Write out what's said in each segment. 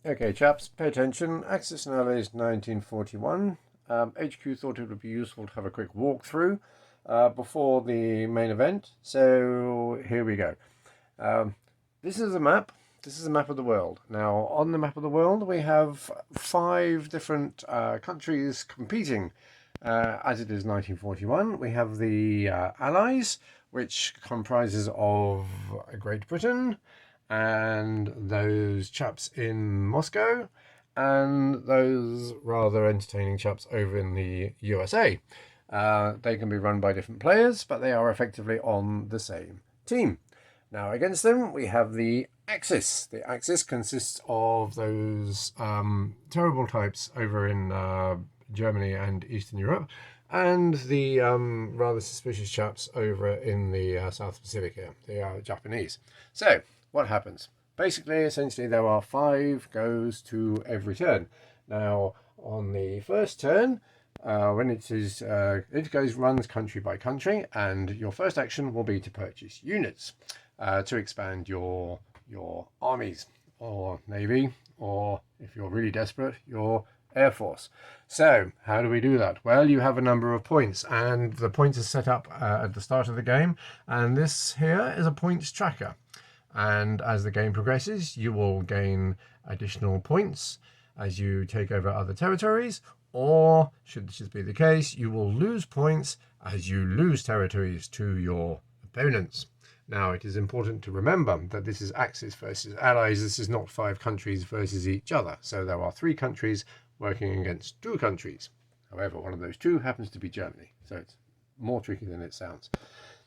Okay, chaps, pay attention. Axis and Allies 1941. HQ thought it would be useful to have a quick walkthrough before the main event. So here we go. This is a map. This is a map of the world. Now, on the map of the world, we have 5 different countries competing. As it is 1941, we have the Allies, which comprises of Great Britain, and those chaps in Moscow, and those rather entertaining chaps over in the USA. They can be run by different players, but they are effectively on the same team. Now, against them, we have the Axis. The Axis consists of those terrible types over in Germany and Eastern Europe, and the rather suspicious chaps over in the South Pacific here, the Japanese. So, what happens? Basically, essentially, there are 5 goes to every turn. Now, on the first turn, when it runs country by country, and your first action will be to purchase units to expand your armies or navy, or if you're really desperate, your air force. So how do we do that? Well, you have a number of points, and the points are set up at the start of the game, and this here is a points tracker. And as the game progresses, you will gain additional points as you take over other territories, or should this be the case, you will lose points as you lose territories to your opponents. Now, it is important to remember that this is Axis versus Allies. This is not 5 countries versus each other. So there are 3 countries working against 2 countries. However, one of those 2 happens to be Germany. So it's more tricky than it sounds.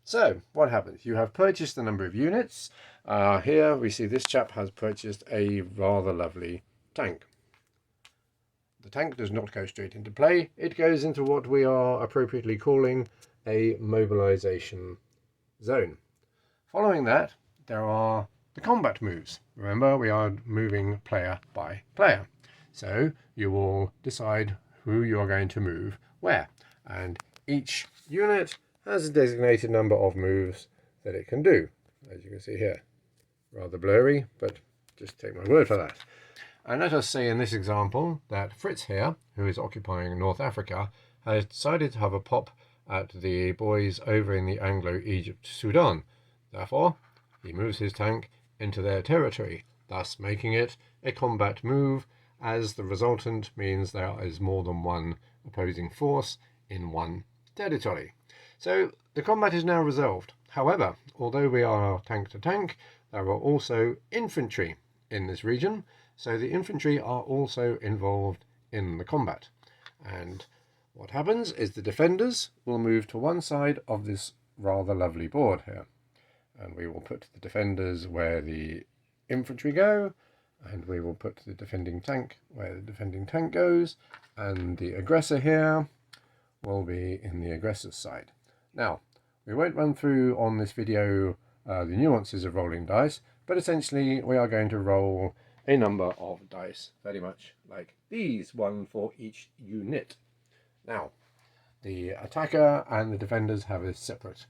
So what happens? You have purchased a number of units. Here we see this chap has purchased a rather lovely tank. The tank does not go straight into play. It goes into what we are appropriately calling a mobilization zone. Following that, there are the combat moves. Remember, we are moving player by player. So you will decide who you are going to move where. And each unit has a designated number of moves that it can do, as you can see here. Rather blurry, but just take my word for that. And let us say in this example that Fritz here, who is occupying North Africa, has decided to have a pop at the boys over in the Anglo-Egypt Sudan. Therefore, he moves his tank into their territory, thus making it a combat move, as the resultant means there is more than one opposing force in one territory. So the combat is now resolved. However, although we are tank to tank, there are also infantry in this region, so the infantry are also involved in the combat. And what happens is the defenders will move to one side of this rather lovely board here. And we will put the defenders where the infantry go, and we will put the defending tank where the defending tank goes, and the aggressor here will be in the aggressor's side. Now, we won't run through on this video the nuances of rolling dice, but essentially we are going to roll a number of dice, very much like these, 1 for each unit. Now, the attacker and the defenders have a separate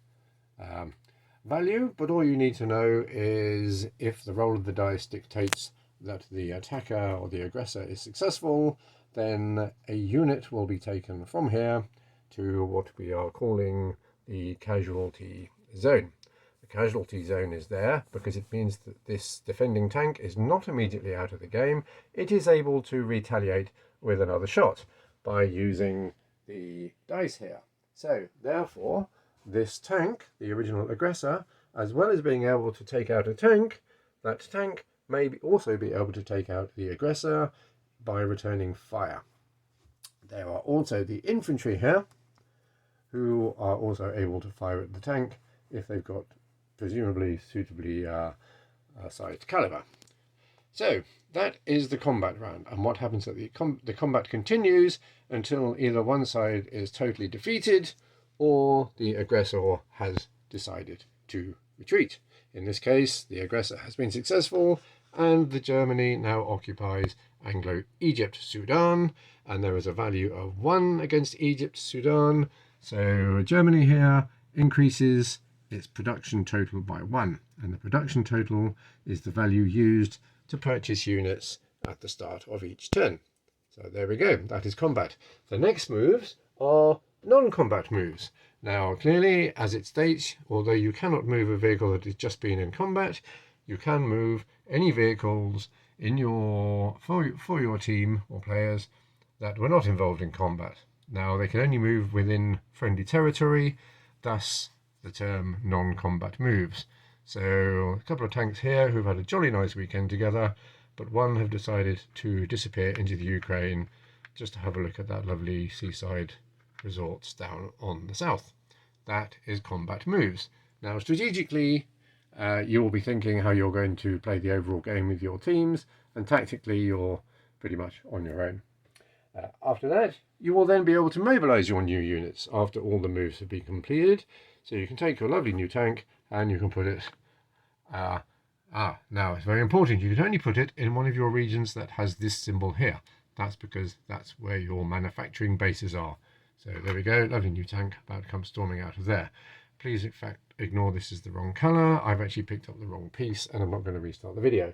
value, but all you need to know is if the roll of the dice dictates that the attacker or the aggressor is successful, then a unit will be taken from here to what we are calling the casualty zone. The casualty zone is there because it means that this defending tank is not immediately out of the game. It is able to retaliate with another shot by using the dice here. So therefore, this tank, the original aggressor, as well as being able to take out a tank, that tank may also be able to take out the aggressor by returning fire. There are also the infantry here, who are also able to fire at the tank if they've got presumably suitably sized caliber. So that is the combat round, and what happens that the combat continues until either one side is totally defeated or the aggressor has decided to retreat. In this case, the aggressor has been successful, and the Germany now occupies Anglo-Egypt Sudan, and there is a value of 1 against Egypt Sudan. So Germany here increases its production total by 1, and the production total is the value used to purchase units at the start of each turn. So there we go, that is combat. The next moves are non-combat moves. Now clearly, as it states, although you cannot move a vehicle that has just been in combat, you can move any vehicles in for your team or players that were not involved in combat. Now they can only move within friendly territory, thus the term non-combat moves. So a couple of tanks here who've had a jolly nice weekend together, but one have decided to disappear into the Ukraine just to have a look at that lovely seaside resorts down on the south. That is combat moves. Now strategically, you will be thinking how you're going to play the overall game with your teams, and tactically you're pretty much on your own. After that, you will then be able to mobilize your new units after all the moves have been completed. So you can take your lovely new tank and you can put it now it's very important, you can only put it in one of your regions that has this symbol here. That's because that's where your manufacturing bases are. So there we go, lovely new tank about to come storming out of there. Please in fact ignore this is the wrong color. I've actually picked up the wrong piece and I'm not going to restart the video.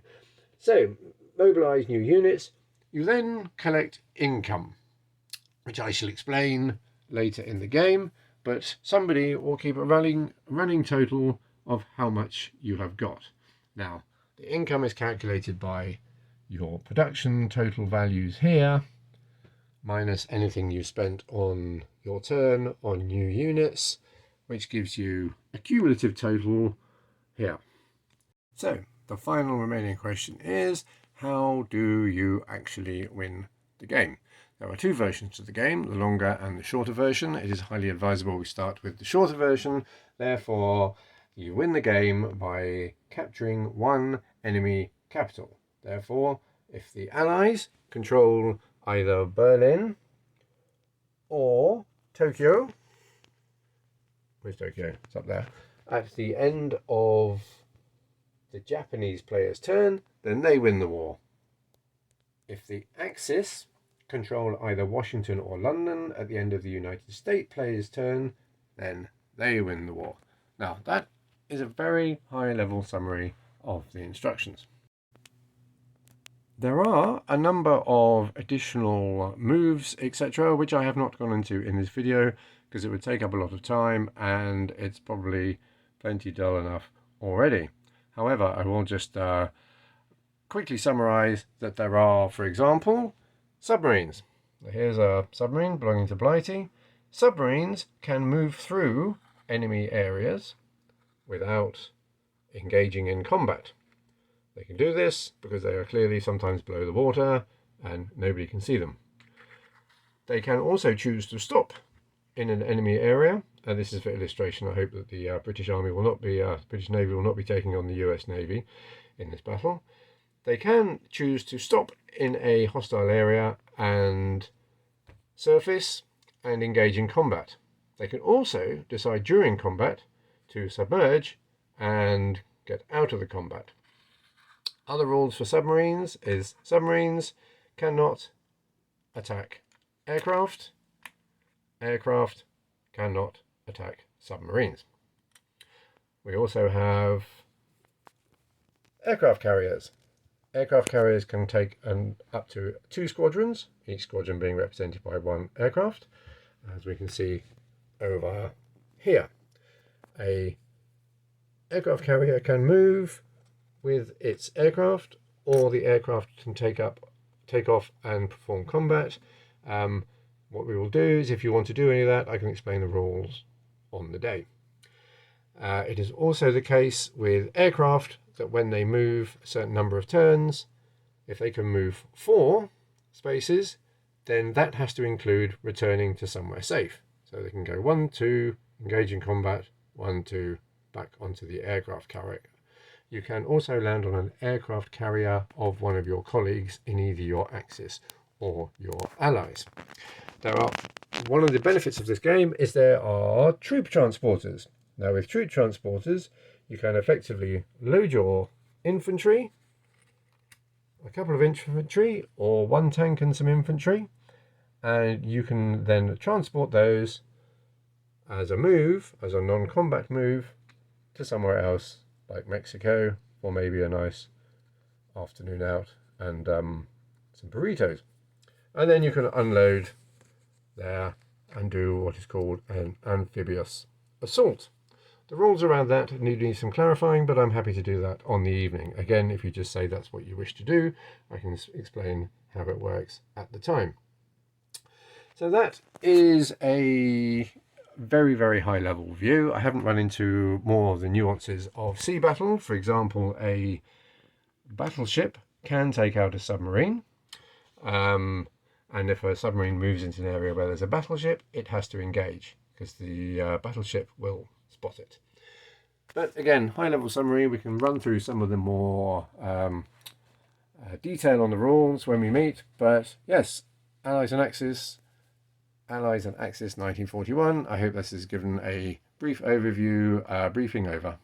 So mobilize new units. You then collect income, which I shall explain later in the game, but somebody will keep a running total of how much you have got. Now, the income is calculated by your production total values here, minus anything you spent on your turn on new units, which gives you a cumulative total here. So, the final remaining question is, how do you actually win the game? There are two versions of the game, the longer and the shorter version. It is highly advisable we start with the shorter version. Therefore, you win the game by capturing one enemy capital. Therefore, if the Allies control either Berlin or Tokyo, where's Tokyo? It's up there. At the end of the Japanese player's turn, then they win the war. If the Axis control either Washington or London at the end of the United States player's turn, then they win the war. Now, that is a very high-level summary of the instructions. There are a number of additional moves, etc., which I have not gone into in this video because it would take up a lot of time and it's probably plenty dull enough already. However, I will just quickly summarize that there are, for example, submarines. Here's a submarine belonging to Blighty. Submarines can move through enemy areas without engaging in combat. They can do this because they are clearly sometimes below the water and nobody can see them. They can also choose to stop in an enemy area, and this is for illustration. I hope that the British Navy will not be taking on the US Navy in this battle. They can choose to stop in a hostile area and surface and engage in combat. They can also decide during combat to submerge and get out of the combat. Other rules for submarines is submarines cannot attack aircraft. Aircraft cannot attack submarines. We also have aircraft carriers. Aircraft carriers can take up to 2 squadrons, each squadron being represented by 1 aircraft, as we can see over here. A aircraft carrier can move with its aircraft, or the aircraft can take off and perform combat. What we will do is, if you want to do any of that, I can explain the rules on the day. It is also the case with aircraft that when they move a certain number of turns, if they can move 4 spaces, then that has to include returning to somewhere safe. So they can go 1, 2, engage in combat, 1, 2, back onto the aircraft carrier. You can also land on an aircraft carrier of one of your colleagues in either your Axis or your allies. One of the benefits of this game is there are troop transporters. Now with troop transporters, you can effectively load your infantry, a couple of infantry, or 1 tank and some infantry, and you can then transport those as a move, as a non-combat move, to somewhere else, like Mexico, or maybe a nice afternoon out and some burritos. And then you can unload there and do what is called an amphibious assault. The rules around that need some clarifying, but I'm happy to do that on the evening. Again, if you just say that's what you wish to do, I can explain how it works at the time. So that is a very, very high level view. I haven't run into more of the nuances of sea battle. For example, a battleship can take out a submarine. And if a submarine moves into an area where there's a battleship, it has to engage because the battleship will spot it. But again, high-level summary, we can run through some of the more detail on the rules when we meet. But yes, Allies and Axis 1941. I hope this has given a brief overview, briefing over.